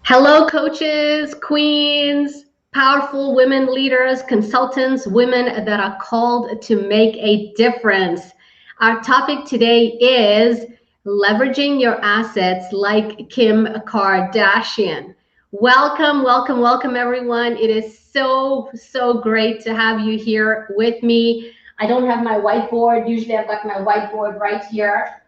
Hello, coaches, queens, powerful women leaders, consultants, women that are called to make a difference. Our topic today is leveraging your assets like Kim Kardashian. Welcome, welcome, welcome, everyone. It is so great to have you here with me. I don't have my whiteboard. Usually I've got my whiteboard right here,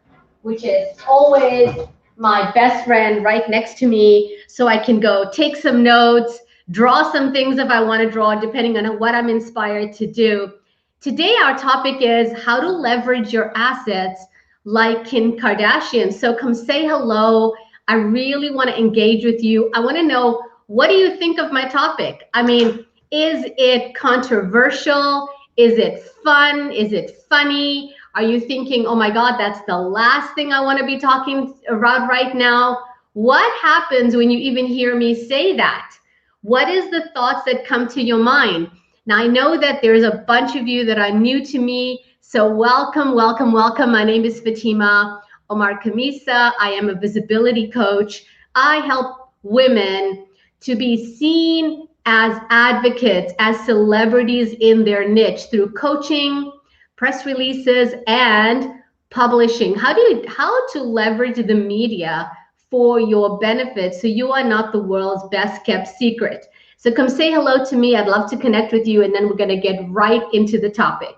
which is always my best friend right next to me, so I can go take some notes, draw some things if I want to draw, depending on what I'm inspired to do. Today, our topic is how to leverage your assets like Kim Kardashian. So come say hello. I really want to engage with you. I want to know, what do you think of my topic? I mean, is it controversial? Is it fun? Is it funny? Are you thinking, oh my God, that's the last thing I want to be talking about right now? What happens when you even hear me say that? What is the thoughts that come to your mind? Now, I know that there's a bunch of you that are new to me. So welcome, welcome, welcome. My name is Fatima Omar Kamisa. I am a visibility coach. I help women to be seen as advocates, as celebrities in their niche through coaching, press releases, and publishing. How to leverage the media for your benefit so you are not the world's best kept secret. So come say hello to me. I'd love to connect with you, and then we're going to get right into the topic.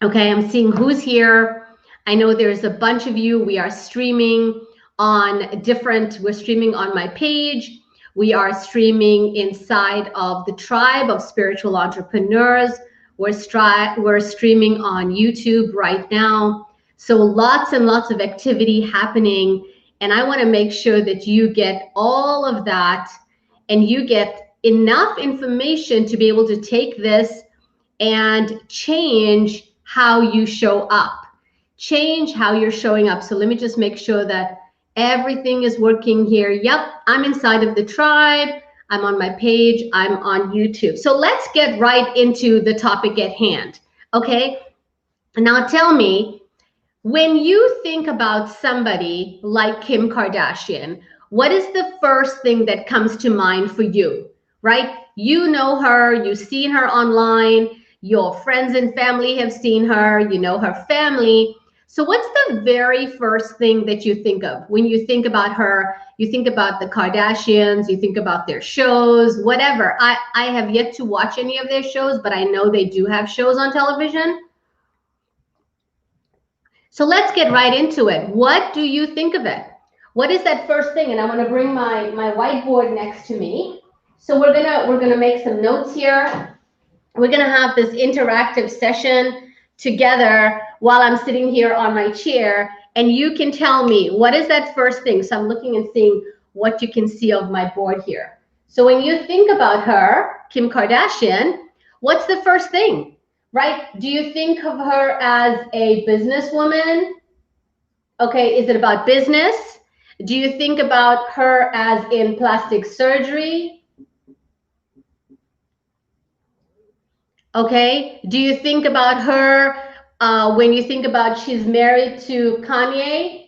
Okay, I'm seeing who's here. I know there's a bunch of you. We are streaming on we're streaming on my page. We are streaming inside of the tribe of spiritual entrepreneurs. We're streaming on YouTube right now. So lots and lots of activity happening. And I want to make sure that you get all of that and you get enough information to be able to take this and change how you show up. Change how you're showing up. So let me just make sure that everything is working here. Yep, I'm inside of the tribe. I'm on my page. I'm on YouTube. So let's get right into the topic at hand. Okay. Now tell me, when you think about somebody like Kim Kardashian, what is the first thing that comes to mind for you, right? You know her, you've seen her online, your friends and family have seen her, you know her family. So what's the very first thing that you think of when you think about her? You think about the Kardashians, you think about their shows, whatever. I have yet to watch any of their shows, but I know they do have shows on television. So let's get right into it. What do you think of it? What is that first thing? And I want to bring my whiteboard next to me. So we're gonna make some notes here. We're gonna have this interactive session together while I'm sitting here on my chair, and you can tell me, what is that first thing? So I'm looking and seeing what you can see of my board here. So when you think about her, Kim Kardashian, what's the first thing, right? Do you think of her as a businesswoman? Okay, is it about business? Do you think about her as in plastic surgery? Okay, do you think about her when you think about she's married to Kanye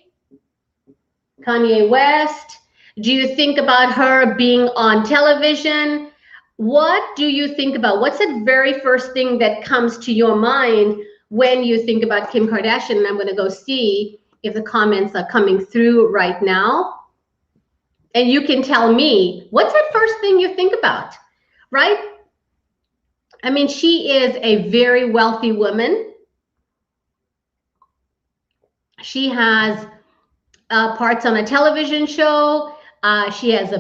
West? Do you think about her being on television? What do you think about? What's the very first thing that comes to your mind when you think about Kim Kardashian? And I'm going to go see if the comments are coming through right now. And you can tell me, what's that first thing you think about, right? I mean, she is a very wealthy woman. She has parts on a television show. She has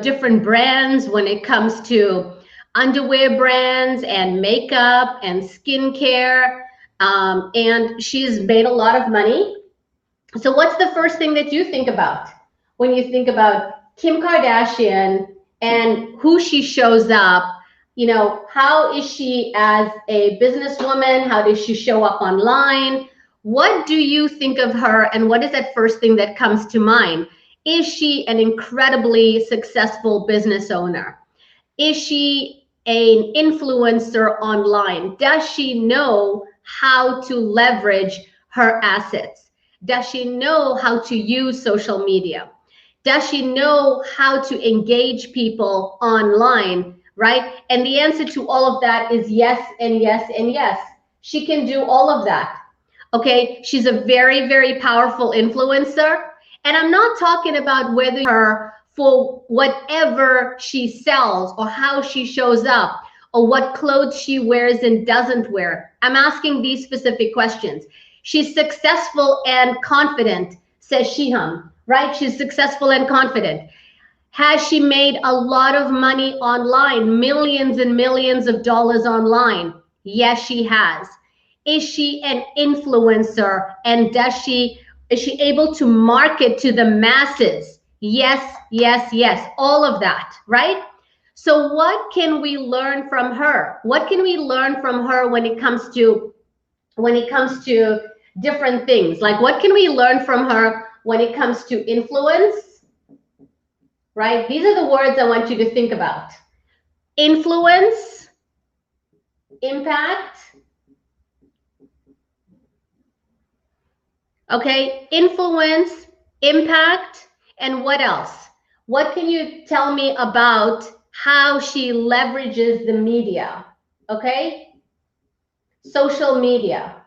different brands when it comes to underwear brands and makeup and skincare. And she's made a lot of money. So what's the first thing that you think about when you think about Kim Kardashian and who she shows up? You know, how is she as a businesswoman? How does she show up online? What do you think of her, and what is that first thing that comes to mind? Is she an incredibly successful business owner? Is she an influencer online? Does she know how to leverage her assets? Does she know how to use social media? Does she know how to engage people online, right? And the answer to all of that is yes and yes and yes. She can do all of that. Okay, she's a very, very powerful influencer. And I'm not talking about whether her for whatever she sells or how she shows up or what clothes she wears and doesn't wear. I'm asking these specific questions. She's successful and confident, says Shiham, right? She's successful and confident. Has she made a lot of money online, millions and millions of dollars online? Yes, she has. Is she an influencer, and is she able to market to the masses? Yes, yes, yes, all of that, right? So what can we learn from her? What can we learn from her when it comes to different things? Like, what can we learn from her when it comes to influence? Right? These are the words I want you to think about. Influence, impact. Okay, influence, impact, and what else? What can you tell me about how she leverages the media? Okay, social media.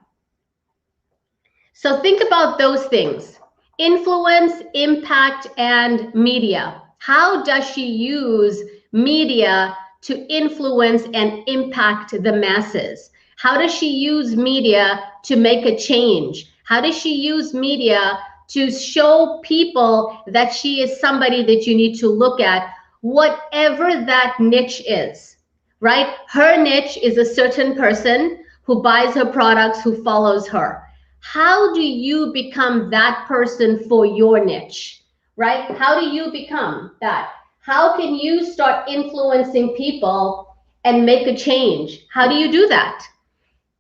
So think about those things. Influence, impact, and media. How does she use media to influence and impact the masses? How does she use media to make a change? How does she use media to show people that she is somebody that you need to look at, whatever that niche is, right? Her niche is a certain person who buys her products, who follows her. How do you become that person for your niche, right? How do you become that? How can you start influencing people and make a change? How do you do that?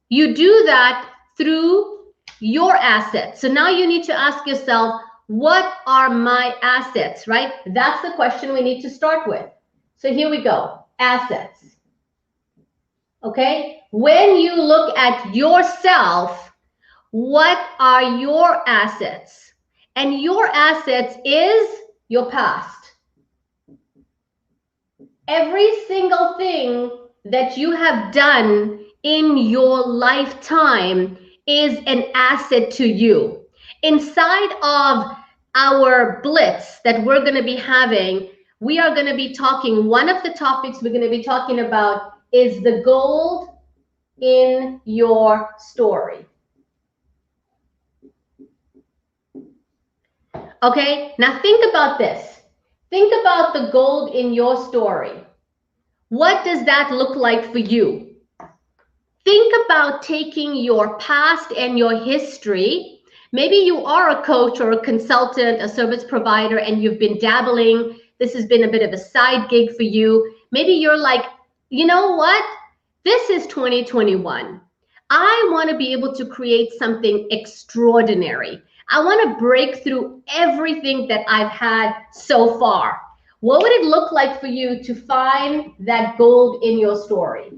You do that through your assets. So now you need to ask yourself, what are my assets, right? That's the question we need to start with. So here we go, assets. Okay, when you look at yourself, what are your assets? And your assets is your past. Every single thing that you have done in your lifetime is an asset to you. Inside of our blitz that we're going to be having, we are going to be talking, one of the topics we're going to be talking about is the gold in your story. Okay, now think about this. Think about the gold in your story. What does that look like for you? Think about taking your past and your history. Maybe you are a coach or a consultant, a service provider, and you've been dabbling. This has been a bit of a side gig for you. Maybe you're like, you know what? This is 2021. I want to be able to create something extraordinary. I want to break through everything that I've had so far. What would it look like for you to find that gold in your story?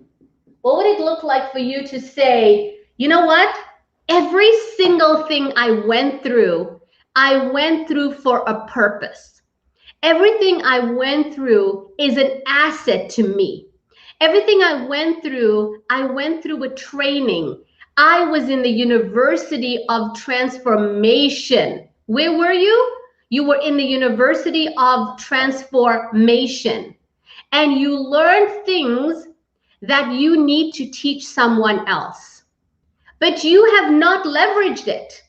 What would it look like for you to say, you know what? Every single thing I went through for a purpose. Everything I went through is an asset to me. Everything I went through a training. I was in the University of Transformation. Where were you? You were in the University of Transformation. And you learned things that you need to teach someone else. But you have not leveraged it.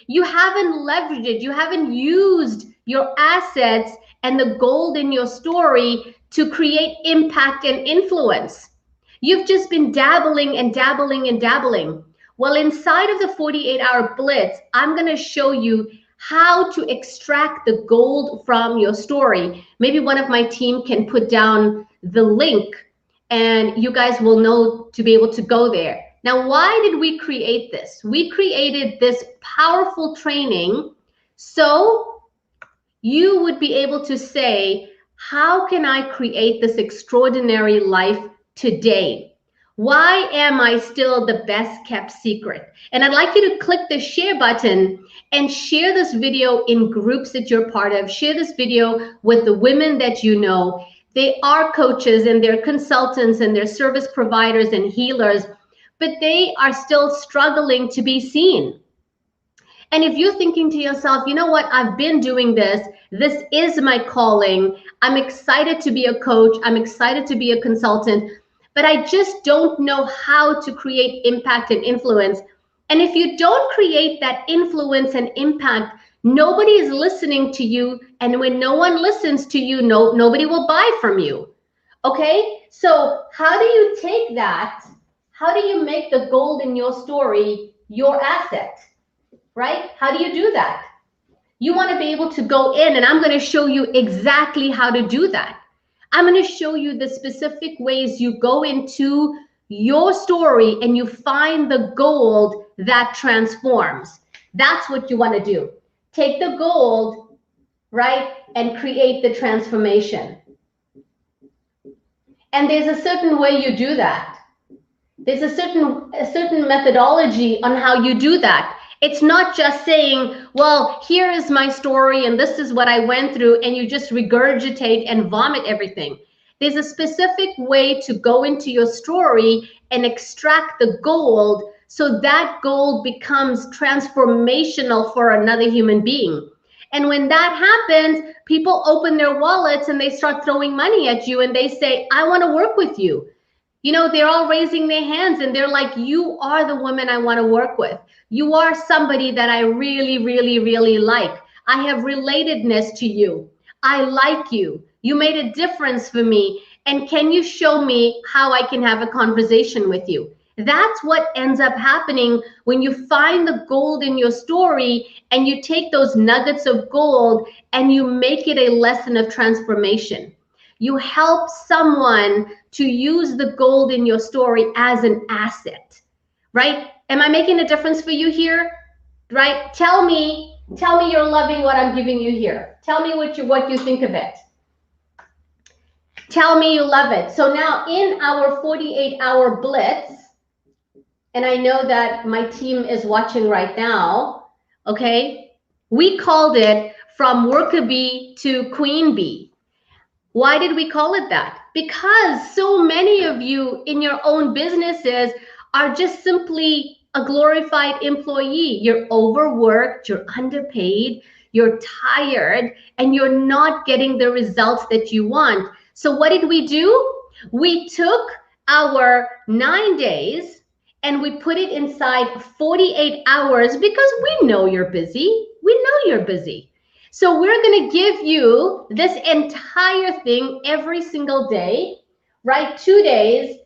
You haven't leveraged it. You haven't used your assets and the gold in your story to create impact and influence. You've just been dabbling and dabbling and dabbling. Well, inside of the 48-hour blitz, I'm going to show you how to extract the gold from your story. Maybe one of my team can put down the link and you guys will know to be able to go there. Now, why did we create this? We created this powerful training so you would be able to say, how can I create this extraordinary life today? Why am I still the best kept secret? And I'd like you to click the share button and share this video in groups that you're part of. Share this video with the women that you know. They are coaches and they're consultants and they're service providers and healers, but they are still struggling to be seen. And if you're thinking to yourself, you know what, I've been doing this. This is my calling. I'm excited to be a coach. I'm excited to be a consultant, but I just don't know how to create impact and influence. And if you don't create that influence and impact, nobody is listening to you. And when no one listens to you, nobody will buy from you. Okay? So how do you take that? How do you make the gold in your story your asset? Right? How do you do that? You want to be able to go in, and I'm going to show you exactly how to do that. I'm going to show you the specific ways you go into your story and you find the gold that transforms. That's what you want to do. Take the gold, right, and create the transformation. And there's a certain way you do that. There's a certain methodology on how you do that. It's not just saying, well, here is my story and this is what I went through, and you just regurgitate and vomit everything. There's a specific way to go into your story and extract the gold so that gold becomes transformational for another human being. And when that happens, people open their wallets and they start throwing money at you and they say, I want to work with you. You know, they're all raising their hands and they're like, you are the woman I want to work with. You are somebody that I really, really, really like. I have relatedness to you. I like you. You made a difference for me. And can you show me how I can have a conversation with you? That's what ends up happening when you find the gold in your story and you take those nuggets of gold and you make it a lesson of transformation. You help someone to use the gold in your story as an asset, right? Am I making a difference for you here? Right? Tell me you're loving what I'm giving you here. Tell me what you think of it. Tell me you love it. So now in our 48-hour blitz, and I know that my team is watching right now, okay? We called it From Worker Bee to Queen Bee. Why did we call it that? Because so many of you in your own businesses are just simply a glorified employee. You're overworked, you're underpaid, you're tired, and you're not getting the results that you want. So what did we do? We took our 9 days and we put it inside 48 hours because we know you're busy. We know you're busy. So we're going to give you this entire thing every single day, right? 2 days.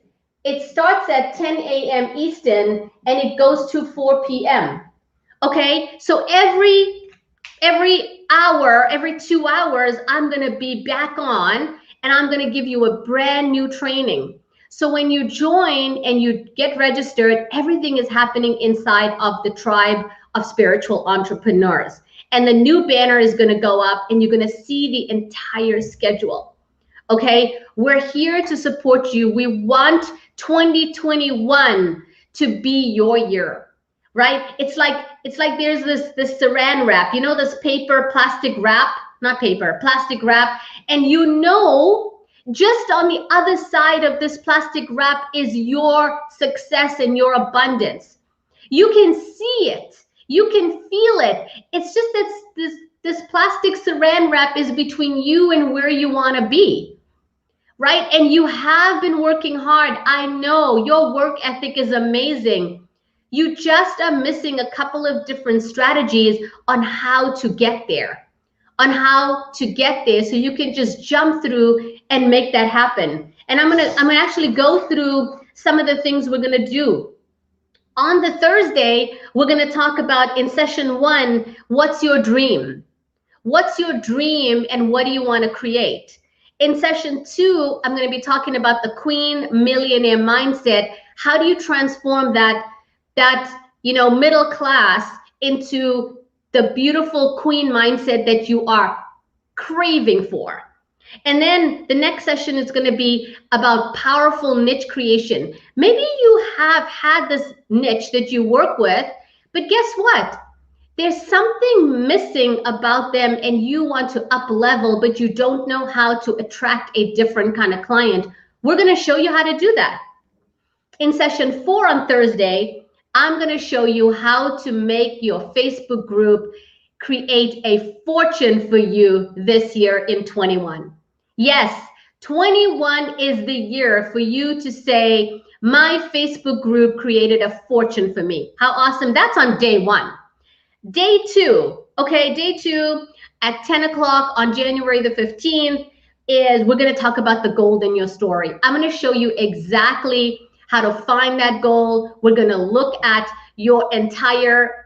It starts at 10 a.m. Eastern and it goes to 4 p.m. Okay, so every hour, every 2 hours, I'm going to be back on and I'm going to give you a brand new training. So when you join and you get registered, everything is happening inside of the tribe of spiritual entrepreneurs. And the new banner is going to go up and you're going to see the entire schedule. Okay, we're here to support you. We want 2021 to be your year, right? It's like there's this saran wrap, you know, this plastic wrap, and you know, just on the other side of this plastic wrap is your success and your abundance. You can see it. You can feel it. It's just that this plastic saran wrap is between you and where you want to be, right? And you have been working hard. I know your work ethic is amazing. You just are missing a couple of different strategies on how to get there, so you can just jump through and make that happen. And I'm gonna actually go through some of the things we're gonna do. On the Thursday, we're going to talk about in session 1, what's your dream? What's your dream and what do you want to create? In session 2, I'm going to be talking about the Queen Millionaire mindset. How do you transform that middle class into the beautiful queen mindset that you are craving for? And then the next session is going to be about powerful niche creation. Maybe you have had this niche that you work with, but guess what? There's something missing about them and you want to up level, but you don't know how to attract a different kind of client. We're going to show you how to do that. In session 4 on Thursday, I'm going to show you how to make your Facebook group create a fortune for you this year in 21. Yes, 21 is the year for you to say, my Facebook group created a fortune for me. How awesome. That's on day 1. Day 2, okay, day 2 at 10 o'clock on January the 15th is we're going to talk about the gold in your story. I'm going to show you exactly how to find that goal. We're going to look at your entire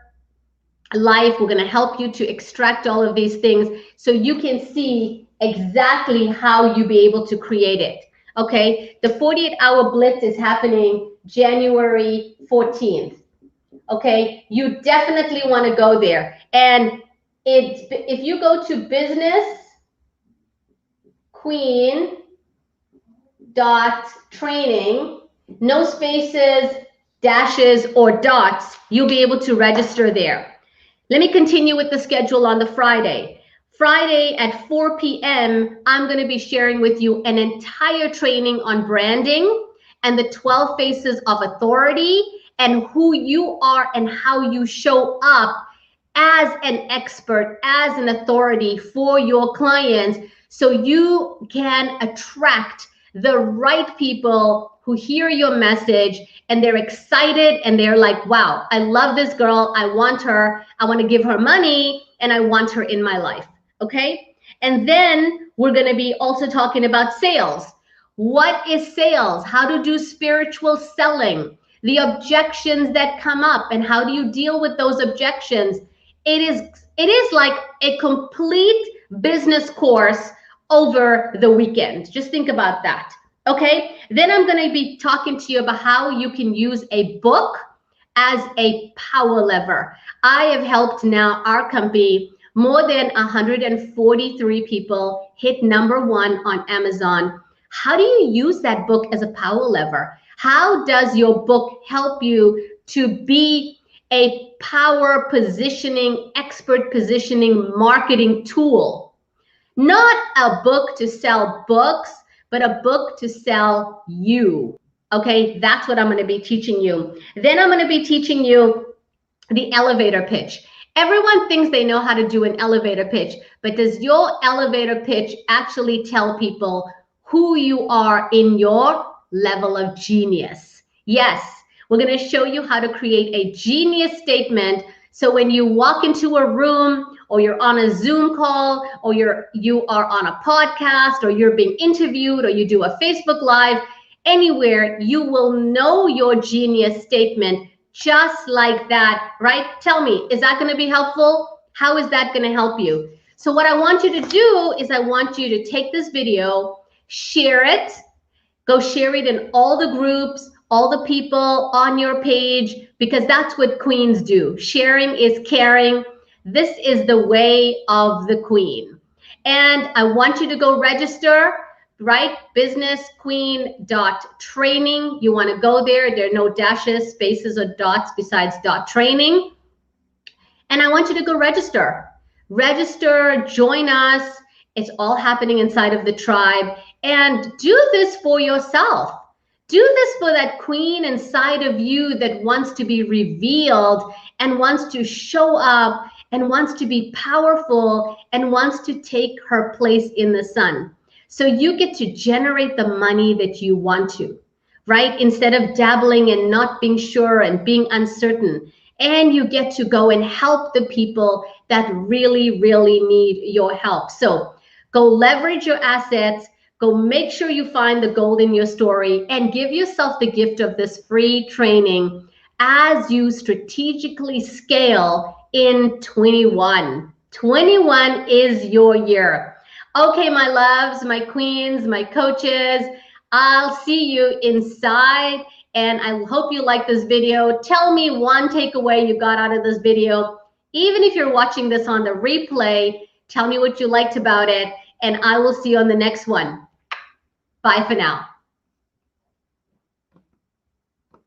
life. We're going to help you to extract all of these things so you can see exactly how you be able to create it. Okay, the 48-hour blitz is happening January 14th. Okay, you definitely want to go there. And if you go to businessqueen.training, no spaces, dashes, or dots, you'll be able to register there. Let me continue with the schedule on the Friday. Friday at 4 p.m., I'm going to be sharing with you an entire training on branding and the 12 faces of authority and who you are and how you show up as an expert, as an authority for your clients so you can attract the right people who hear your message and they're excited and they're like, wow, I love this girl. I want her. I want to give her money and I want her in my life. Okay. And then we're going to be also talking about sales. What is sales? How to do spiritual selling, the objections that come up and how do you deal with those objections? It is like a complete business course over the weekend. Just think about that. Okay. Then I'm going to be talking to you about how you can use a book as a power lever. I have helped now our company more than 143 people hit #1 on Amazon. How do you use that book as a power lever? How does your book help you to be a power positioning, expert positioning marketing tool? Not a book to sell books, but a book to sell you. Okay, that's what I'm going to be teaching you. Then I'm going to be teaching you the elevator pitch. Everyone thinks they know how to do an elevator pitch, but does your elevator pitch actually tell people who you are in your level of genius? Yes, we're going to show you how to create a genius statement. So when you walk into a room or you're on a Zoom call or you are on a podcast or you're being interviewed or you do a Facebook Live, anywhere, you will know your genius statement just like that, right? Tell me, is that going to be helpful? How is that going to help you? So what I want you to do is I want you to take this video, share it, go share it in all the groups, all the people on your page, because that's what queens do. Sharing is caring. This is the way of the queen. And I want you to go register, right? businessqueen.training. You want to go there. There are no dashes, spaces, or dots besides .training. And I want you to go register. Register, join us. It's all happening inside of the tribe. And do this for yourself. Do this for that queen inside of you that wants to be revealed and wants to show up and wants to be powerful and wants to take her place in the sun. So you get to generate the money that you want to, right? Instead of dabbling and not being sure and being uncertain. And you get to go and help the people that really, really need your help. So go leverage your assets, go make sure you find the gold in your story and give yourself the gift of this free training as you strategically scale in 21. 21 is your year. Okay, my loves, my queens, my coaches, I'll see you inside. And I hope you like this video. Tell me one takeaway you got out of this video. Even if you're watching this on the replay, tell me what you liked about it. and I will see you on the next one. Bye for now.